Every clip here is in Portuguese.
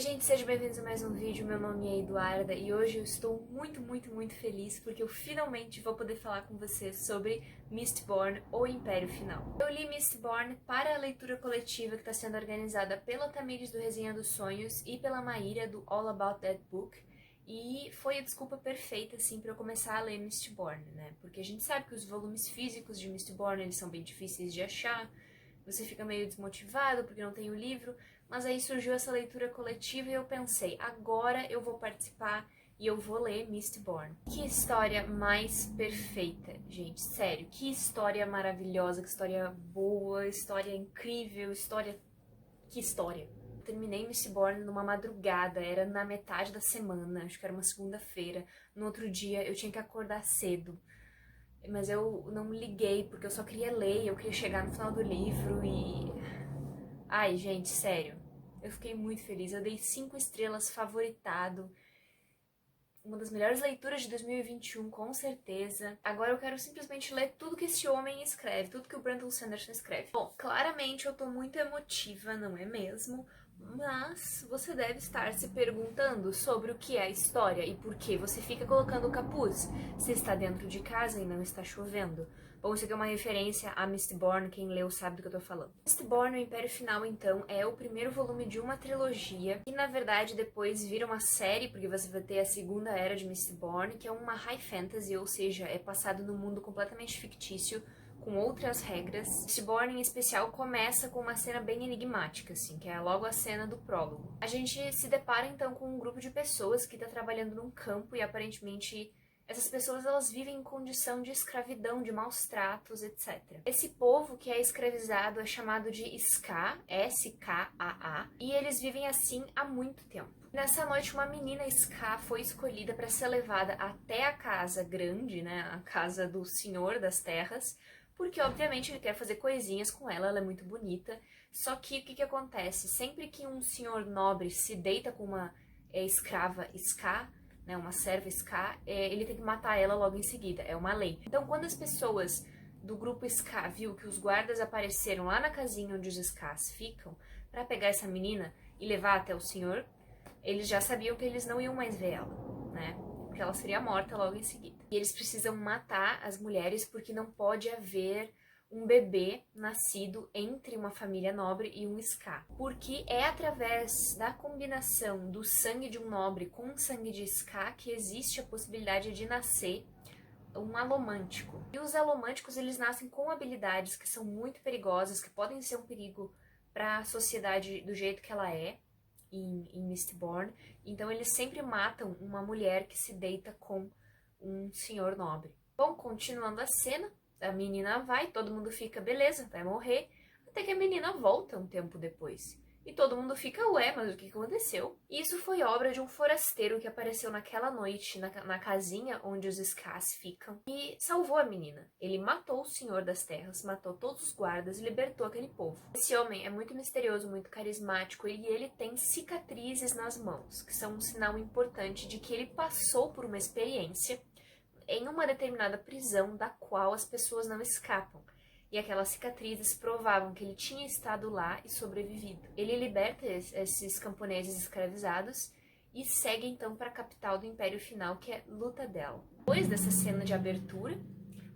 Oi gente, sejam bem-vindos a mais um vídeo, meu nome é Eduarda e hoje eu estou muito feliz porque eu finalmente vou poder falar com vocês sobre Mistborn, ou Império Final. Eu li Mistborn para a leitura coletiva que está sendo organizada pela Tamires do Resenha dos Sonhos e pela Maíra do All About That Book, e foi a desculpa perfeita, assim, para eu começar a ler Mistborn, né? Porque a gente sabe que os volumes físicos de Mistborn, eles são bem difíceis de achar, você fica meio desmotivado porque não tem o livro, mas aí surgiu essa leitura coletiva e eu pensei, agora eu vou participar e eu vou ler Mistborn. Que história mais perfeita, gente, sério, que história maravilhosa, que história boa, história incrível, que história. Eu terminei Mistborn numa madrugada, era na metade da semana, acho que era uma segunda-feira, no outro dia eu tinha que acordar cedo. Mas eu não me liguei, porque eu só queria ler, eu queria chegar no final do livro e... Ai, gente, sério. Eu fiquei muito feliz. Eu dei 5 estrelas, favoritado. Uma das melhores leituras de 2021, com certeza. Agora eu quero simplesmente ler tudo que esse homem escreve, tudo que o Brandon Sanderson escreve. Bom, claramente eu tô muito emotiva, não é mesmo? Mas você deve estar se perguntando sobre o que é a história e por que você fica colocando o capuz se está dentro de casa e não está chovendo. Bom, isso aqui é uma referência a Mistborn, quem leu sabe do que eu tô falando. Mistborn, o Império Final, então, é o primeiro volume de uma trilogia, e na verdade depois vira uma série, porque você vai ter a segunda era de Mistborn, que é uma high fantasy, ou seja, é passado num mundo completamente fictício, com outras regras. Mistborn, em especial, começa com uma cena bem enigmática, assim, que é logo a cena do prólogo. A gente se depara, então, com um grupo de pessoas que está trabalhando num campo e, aparentemente, essas pessoas, elas vivem em condição de escravidão, de maus tratos, etc. Esse povo que é escravizado é chamado de Skaa, S-K-A-A, e eles vivem assim há muito tempo. Nessa noite, uma menina Skaa foi escolhida para ser levada até a casa grande, né, a casa do Senhor das Terras, porque, obviamente, ele quer fazer coisinhas com ela, ela é muito bonita. Só que o que acontece? Sempre que um senhor nobre se deita com uma escrava Skaa, né, uma serva Skaa, ele tem que matar ela logo em seguida, é uma lei. Então, quando as pessoas do grupo Skaa viu que os guardas apareceram lá na casinha onde os Skaas ficam, para pegar essa menina e levar até o senhor, eles já sabiam que eles não iam mais ver ela, né? Porque ela seria morta logo em seguida. E eles precisam matar as mulheres porque não pode haver um bebê nascido entre uma família nobre e um Skaa. Porque é através da combinação do sangue de um nobre com o sangue de Skaa que existe a possibilidade de nascer um alomântico. E os alomânticos, eles nascem com habilidades que são muito perigosas, que podem ser um perigo para a sociedade do jeito que ela é em Mistborn. Então eles sempre matam uma mulher que se deita com um senhor nobre. Bom, continuando a cena, a menina vai, todo mundo fica, beleza, vai morrer, até que a menina volta um tempo depois. E todo mundo fica, ué, mas o que aconteceu? Isso foi obra de um forasteiro que apareceu naquela noite na casinha onde os Skaas ficam e salvou a menina. Ele matou o Senhor das Terras, matou todos os guardas e libertou aquele povo. Esse homem é muito misterioso, muito carismático e ele tem cicatrizes nas mãos, que são um sinal importante de que ele passou por uma experiência em uma determinada prisão da qual as pessoas não escapam. E aquelas cicatrizes provavam que ele tinha estado lá e sobrevivido. Ele liberta esses camponeses escravizados e segue então para a capital do Império Final, que é Luthadel. Depois dessa cena de abertura,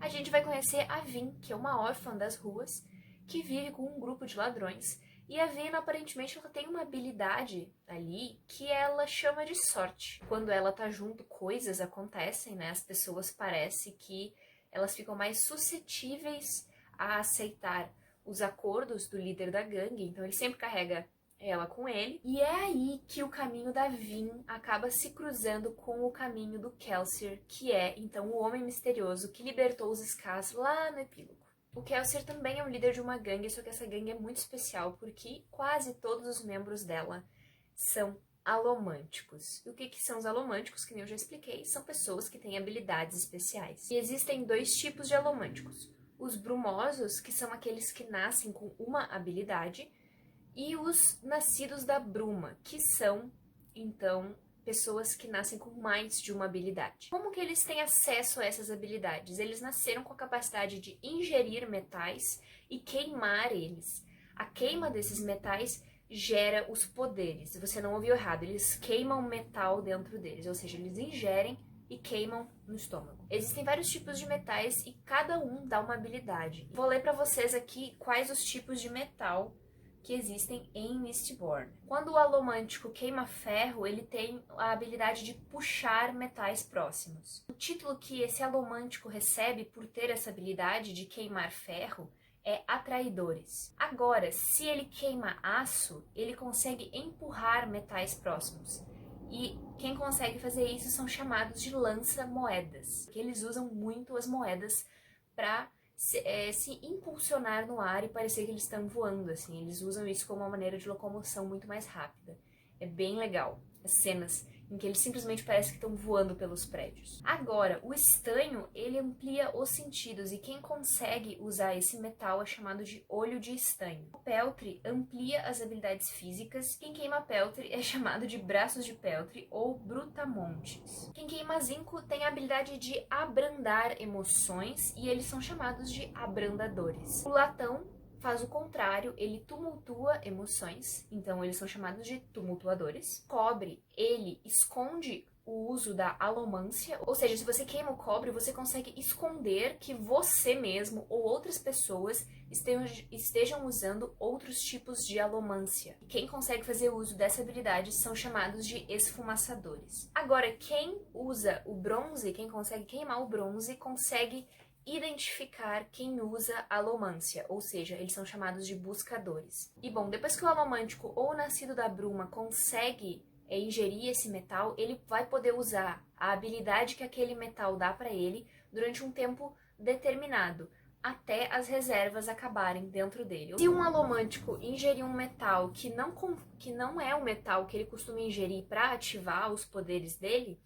a gente vai conhecer a Vin, que é uma órfã das ruas, que vive com um grupo de ladrões. E a Vin, aparentemente, ela tem uma habilidade ali que ela chama de sorte. Quando ela tá junto, coisas acontecem, né? As pessoas parece que elas ficam mais suscetíveis a aceitar os acordos do líder da gangue, então ele sempre carrega ela com ele, e é aí que o caminho da Vin acaba se cruzando com o caminho do Kelsier, que é, então, o homem misterioso que libertou os Skaas lá no epílogo. O Kelsier também é um líder de uma gangue, só que essa gangue é muito especial, porque quase todos os membros dela são alomânticos. E o que são os alomânticos? Que nem eu já expliquei, são pessoas que têm habilidades especiais. E existem 2 tipos de alomânticos. Os brumosos, que são aqueles que nascem com uma habilidade, e os nascidos da bruma, que são, então, pessoas que nascem com mais de uma habilidade. Como que eles têm acesso a essas habilidades? Eles nasceram com a capacidade de ingerir metais e queimar eles. A queima desses metais gera os poderes. Você não ouviu errado, eles queimam metal dentro deles, ou seja, eles ingerem e queimam no estômago. Existem vários tipos de metais e cada um dá uma habilidade. Vou ler para vocês aqui quais os tipos de metal que existem em Mistborn. Quando o alomântico queima ferro, ele tem a habilidade de puxar metais próximos. O título que esse alomântico recebe por ter essa habilidade de queimar ferro é Atraidores. Agora, se ele queima aço, ele consegue empurrar metais próximos. E quem consegue fazer isso são chamados de lança-moedas, que eles usam muito as moedas para se impulsionar no ar e parecer que eles estão voando, assim. Eles usam isso como uma maneira de locomoção muito mais rápida. É bem legal as cenas em que eles simplesmente parecem que estão voando pelos prédios. Agora, o estanho, ele amplia os sentidos e quem consegue usar esse metal é chamado de olho de estanho. O peltre amplia as habilidades físicas. Quem queima peltre é chamado de braços de peltre ou brutamontes. Quem queima zinco tem a habilidade de abrandar emoções e eles são chamados de abrandadores. O latão faz o contrário, ele tumultua emoções, então eles são chamados de tumultuadores. Cobre, ele esconde o uso da alomância, ou seja, se você queima o cobre, você consegue esconder que você mesmo ou outras pessoas estejam usando outros tipos de alomância. E quem consegue fazer uso dessa habilidade são chamados de esfumaçadores. Agora, quem usa o bronze, quem consegue queimar o bronze, consegue identificar quem usa alomância, ou seja, eles são chamados de buscadores. E bom, depois que o alomântico ou o nascido da bruma consegue ingerir esse metal, ele vai poder usar a habilidade que aquele metal dá para ele durante um tempo determinado, até as reservas acabarem dentro dele. Se um alomântico ingerir um metal que não é o metal que ele costuma ingerir para ativar os poderes dele,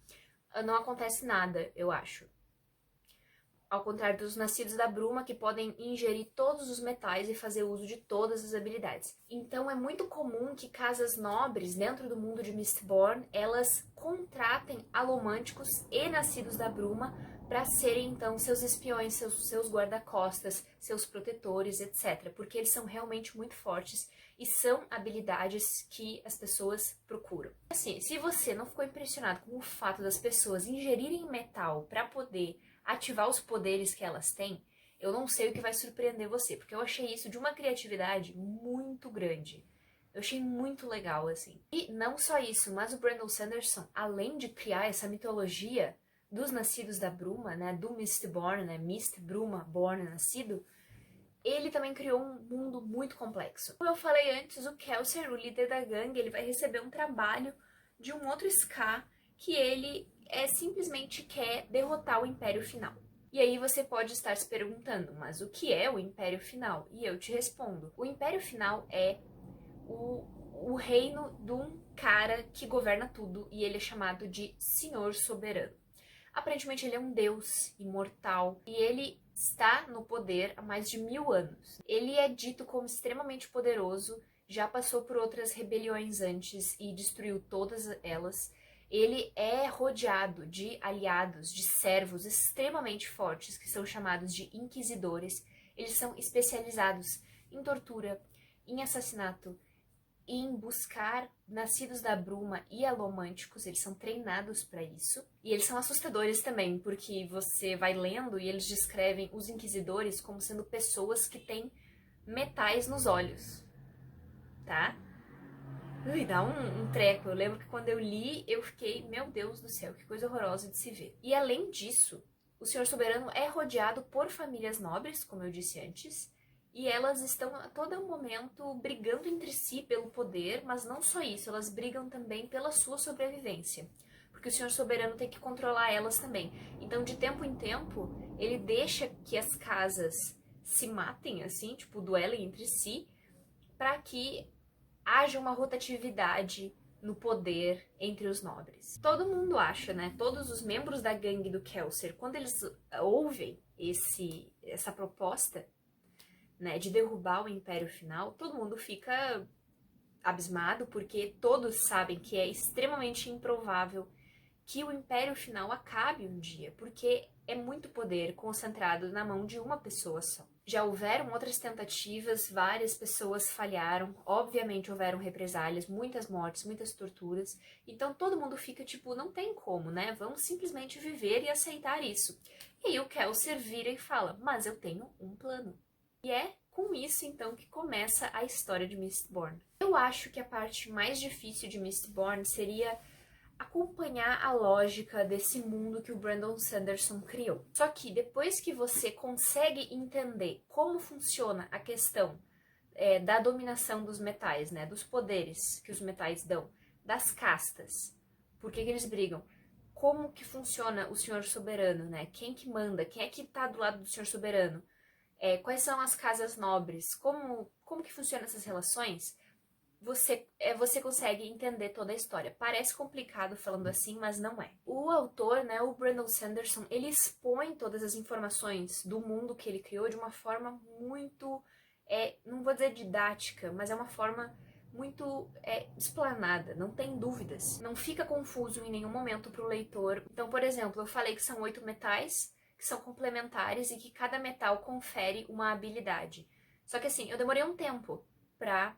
não acontece nada, eu acho. Ao contrário dos nascidos da bruma, que podem ingerir todos os metais e fazer uso de todas as habilidades. Então é muito comum que casas nobres dentro do mundo de Mistborn, elas contratem alomânticos e nascidos da bruma para serem então seus espiões, seus guarda-costas, seus protetores, etc. Porque eles são realmente muito fortes e são habilidades que as pessoas procuram. Assim, se você não ficou impressionado com o fato das pessoas ingerirem metal para poder ativar os poderes que elas têm, eu não sei o que vai surpreender você, porque eu achei isso de uma criatividade muito grande. Eu achei muito legal, assim. E não só isso, mas o Brandon Sanderson, além de criar essa mitologia dos nascidos da bruma, né, do Mistborn, né, Mist, bruma, born, nascido, ele também criou um mundo muito complexo. Como eu falei antes, o Kelsier, o líder da gangue, ele vai receber um trabalho de um outro Ska que ele simplesmente quer derrotar o Império Final. E aí você pode estar se perguntando, mas o que é o Império Final? E eu te respondo, o Império Final é o reino de um cara que governa tudo e ele é chamado de Senhor Soberano. Aparentemente ele é um deus imortal e ele está no poder há mais de 1000 anos. Ele é dito como extremamente poderoso, já passou por outras rebeliões antes e destruiu todas elas. Ele é rodeado de aliados, de servos extremamente fortes, que são chamados de inquisidores. Eles são especializados em tortura, em assassinato, em buscar nascidos da bruma e alomânticos. Eles são treinados para isso. E eles são assustadores também, porque você vai lendo e eles descrevem os inquisidores como sendo pessoas que têm metais nos olhos, tá? Ui, dá um treco. Eu lembro que quando eu li, eu fiquei, meu Deus do céu, que coisa horrorosa de se ver. E além disso, o Senhor Soberano é rodeado por famílias nobres, como eu disse antes, e elas estão a todo momento brigando entre si pelo poder, mas não só isso, elas brigam também pela sua sobrevivência, porque o Senhor Soberano tem que controlar elas também. Então, de tempo em tempo, ele deixa que as casas se matem, assim, tipo, duelem entre si, para que haja uma rotatividade no poder entre os nobres. Todo mundo acha, né? Todos os membros da gangue do Kelsier, quando eles ouvem essa proposta, né, de derrubar o Império Final, todo mundo fica abismado, porque todos sabem que é extremamente improvável que o Império Final acabe um dia, porque é muito poder concentrado na mão de uma pessoa só. Já houveram outras tentativas, várias pessoas falharam, obviamente houveram represálias, muitas mortes, muitas torturas, então todo mundo fica tipo, não tem como, né? Vamos simplesmente viver e aceitar isso. E aí o Kelsier vira e fala, mas eu tenho um plano. E é com isso então que começa a história de Mistborn. Eu acho que a parte mais difícil de Mistborn seria acompanhar a lógica desse mundo que o Brandon Sanderson criou. Só que depois que você consegue entender como funciona a questão da dominação dos metais, né, dos poderes que os metais dão, das castas, por que eles brigam, como que funciona o Senhor Soberano, né, quem que manda, quem é que tá do lado do Senhor Soberano, quais são as casas nobres, como que funcionam essas relações, você consegue entender toda a história. Parece complicado falando assim, mas não é. O autor, né, o Brandon Sanderson, ele expõe todas as informações do mundo que ele criou de uma forma muito, não vou dizer didática, mas é uma forma muito explanada, não tem dúvidas. Não fica confuso em nenhum momento para o leitor. Então, por exemplo, eu falei que são 8 metais, que são complementares e que cada metal confere uma habilidade. Só que assim, eu demorei um tempo pra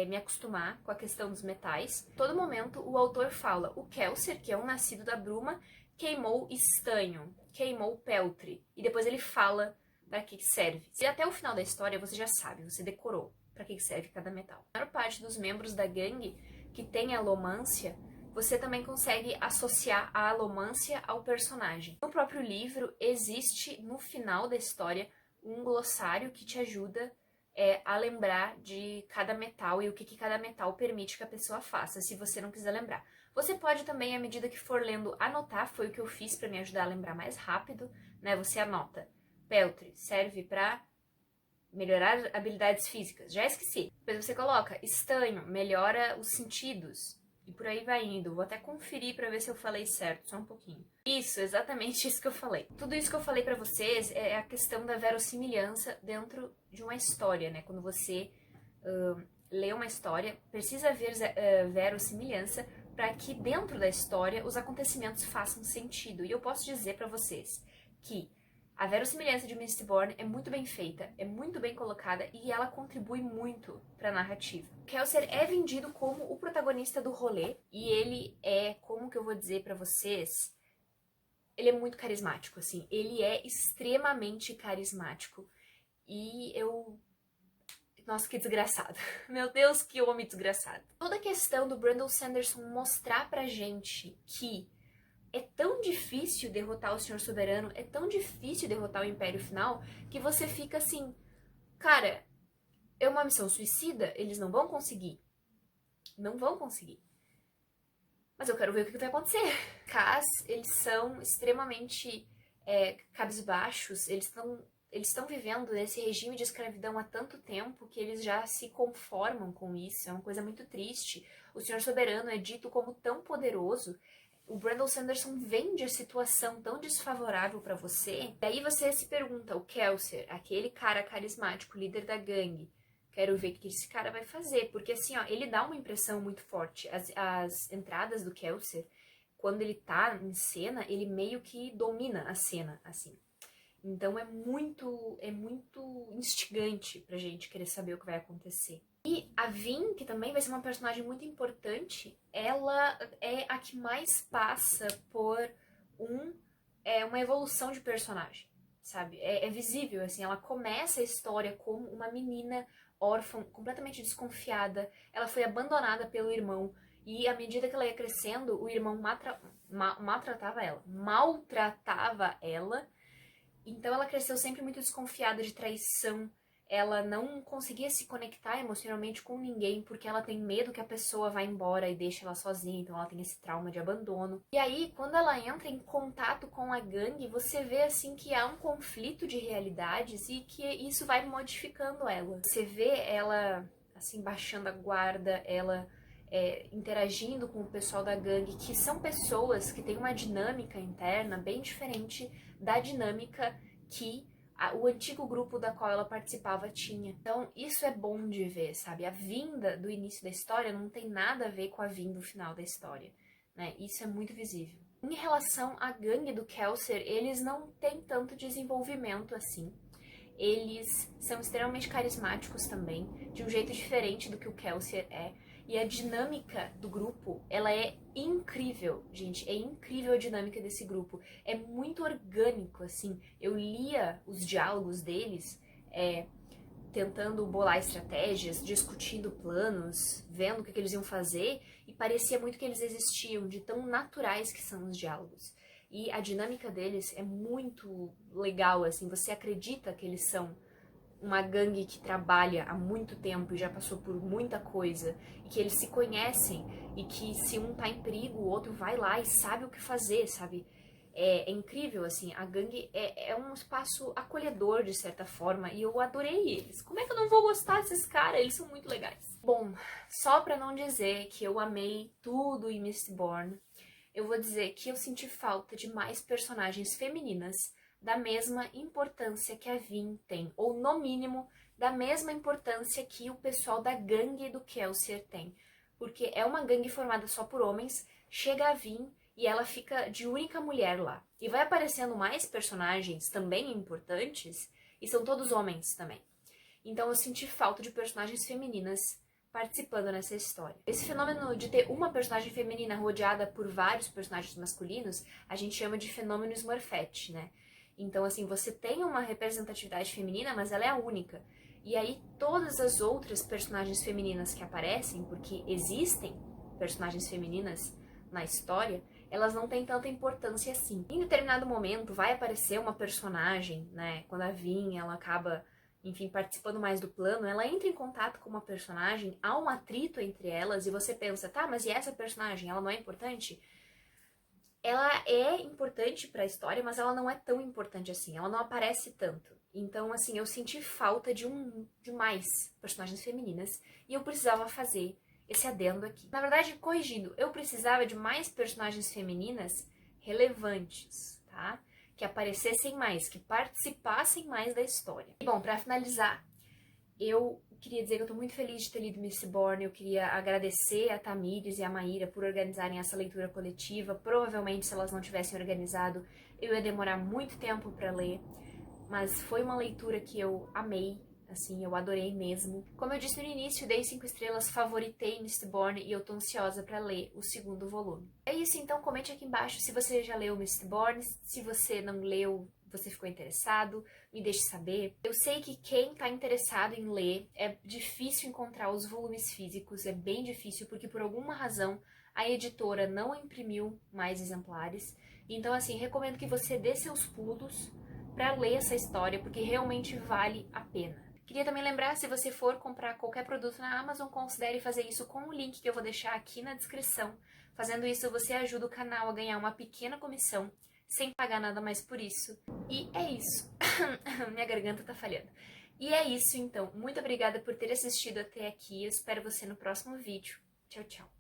me acostumar com a questão dos metais. Todo momento o autor fala, o Kelsier, que é um nascido da bruma, queimou estanho, queimou peltre, e depois ele fala para que serve. E até o final da história você já sabe, você decorou para que serve cada metal. A maior parte dos membros da gangue que tem alomância, você também consegue associar a alomância ao personagem. No próprio livro existe, no final da história, um glossário que te ajuda a lembrar de cada metal e o que cada metal permite que a pessoa faça, se você não quiser lembrar. Você pode também, à medida que for lendo, anotar, foi o que eu fiz para me ajudar a lembrar mais rápido, né? Você anota. Peltre serve para melhorar habilidades físicas. Já esqueci. Depois você coloca estanho, melhora os sentidos. E por aí vai indo. Vou até conferir para ver se eu falei certo, só um pouquinho. Isso, exatamente isso que eu falei. Tudo isso que eu falei para vocês é a questão da verossimilhança dentro de uma história, né? Quando você lê uma história, precisa haver verossimilhança para que dentro da história os acontecimentos façam sentido. E eu posso dizer para vocês que a verossimilhança de Mistborn é muito bem feita, é muito bem colocada e ela contribui muito para a narrativa. Kelsier é vendido como o protagonista do rolê e ele é, como que eu vou dizer para vocês, ele é muito carismático, assim, ele é extremamente carismático e nossa, que desgraçado. Meu Deus, que homem desgraçado. Toda a questão do Brandon Sanderson mostrar pra gente que é tão difícil derrotar o Senhor Soberano, é tão difícil derrotar o Império Final, que você fica assim, cara, é uma missão suicida, eles não vão conseguir. Não vão conseguir. Mas eu quero ver o que vai acontecer. Cas, eles são extremamente cabisbaixos, eles estão vivendo nesse regime de escravidão há tanto tempo que eles já se conformam com isso, é uma coisa muito triste. O Senhor Soberano é dito como tão poderoso. O Brandon Sanderson vende a situação tão desfavorável pra você, daí você se pergunta, o Kelsier, aquele cara carismático, líder da gangue, quero ver o que esse cara vai fazer, porque assim, ó, ele dá uma impressão muito forte. As entradas do Kelsier, quando ele tá em cena, ele meio que domina a cena, assim. Então é muito instigante pra gente querer saber o que vai acontecer. E a Vin, que também vai ser uma personagem muito importante, ela é a que mais passa por uma evolução de personagem, sabe? É visível, assim, ela começa a história como uma menina órfã, completamente desconfiada, ela foi abandonada pelo irmão, e à medida que ela ia crescendo, o irmão maltratava ela, então ela cresceu sempre muito desconfiada de traição, ela não conseguia se conectar emocionalmente com ninguém porque ela tem medo que a pessoa vá embora e deixe ela sozinha, então ela tem esse trauma de abandono. E aí, quando ela entra em contato com a gangue, você vê assim que há um conflito de realidades e que isso vai modificando ela. Você vê ela assim baixando a guarda, ela interagindo com o pessoal da gangue, que são pessoas que têm uma dinâmica interna bem diferente da dinâmica que o antigo grupo da qual ela participava tinha. Então, isso é bom de ver, sabe? A vinda do início da história não tem nada a ver com a vinda do final da história, né? Isso é muito visível. Em relação à gangue do Kelsier, eles não têm tanto desenvolvimento assim. Eles são extremamente carismáticos também, de um jeito diferente do que o Kelsier é. E a dinâmica do grupo, ela é incrível, gente. É incrível a dinâmica desse grupo. É muito orgânico, assim. Eu lia os diálogos deles, tentando bolar estratégias, discutindo planos, vendo o que eles iam fazer, e parecia muito que eles existiam, de tão naturais que são os diálogos. E a dinâmica deles é muito legal, assim, você acredita que eles são uma gangue que trabalha há muito tempo e já passou por muita coisa, e que eles se conhecem, e que se um tá em perigo, o outro vai lá e sabe o que fazer, sabe? É incrível, assim, a gangue é um espaço acolhedor, de certa forma, e eu adorei eles. Como é que eu não vou gostar desses caras? Eles são muito legais. Bom, só pra não dizer que eu amei tudo em Mistborn, eu vou dizer que eu senti falta de mais personagens femininas da mesma importância que a Vin tem, ou no mínimo, da mesma importância que o pessoal da gangue do Kelsier tem. Porque é uma gangue formada só por homens, chega a Vin e ela fica de única mulher lá. E vai aparecendo mais personagens também importantes, e são todos homens também. Então eu senti falta de personagens femininas participando nessa história. Esse fenômeno de ter uma personagem feminina rodeada por vários personagens masculinos, a gente chama de fenômeno Smurfette, né? Então, assim, você tem uma representatividade feminina, mas ela é a única. E aí, todas as outras personagens femininas que aparecem, porque existem personagens femininas na história, elas não têm tanta importância assim. Em determinado momento, vai aparecer uma personagem, né? Quando a Vin, ela acaba, enfim, participando mais do plano, ela entra em contato com uma personagem, há um atrito entre elas, e você pensa, tá, mas e essa personagem, ela não é importante? Ela é importante pra história, mas ela não é tão importante assim, ela não aparece tanto. Então, assim, eu senti falta de mais personagens femininas, e eu precisava fazer esse adendo aqui. Na verdade, corrigindo, eu precisava de mais personagens femininas relevantes, tá? Que aparecessem mais, que participassem mais da história. E, bom, pra finalizar, eu queria dizer que eu tô muito feliz de ter lido Mistborn. Eu queria agradecer a Tamires e a Maíra por organizarem essa leitura coletiva. Provavelmente, se elas não tivessem organizado, eu ia demorar muito tempo pra ler. Mas foi uma leitura que eu amei, assim, eu adorei mesmo. Como eu disse no início, dei 5 estrelas, favoritei Mistborn e eu tô ansiosa pra ler o segundo volume. É isso, então comente aqui embaixo se você já leu Mistborn, se você não leu, você ficou interessado, me deixe saber. Eu sei que quem tá interessado em ler, é difícil encontrar os volumes físicos, é bem difícil, porque por alguma razão a editora não imprimiu mais exemplares. Então, assim, recomendo que você dê seus pulos para ler essa história, porque realmente vale a pena. Queria também lembrar, se você for comprar qualquer produto na Amazon, considere fazer isso com o link que eu vou deixar aqui na descrição. Fazendo isso, você ajuda o canal a ganhar uma pequena comissão, sem pagar nada mais por isso. E é isso. Minha garganta tá falhando. E é isso, então. Muito obrigada por ter assistido até aqui. Eu espero você no próximo vídeo. Tchau, tchau.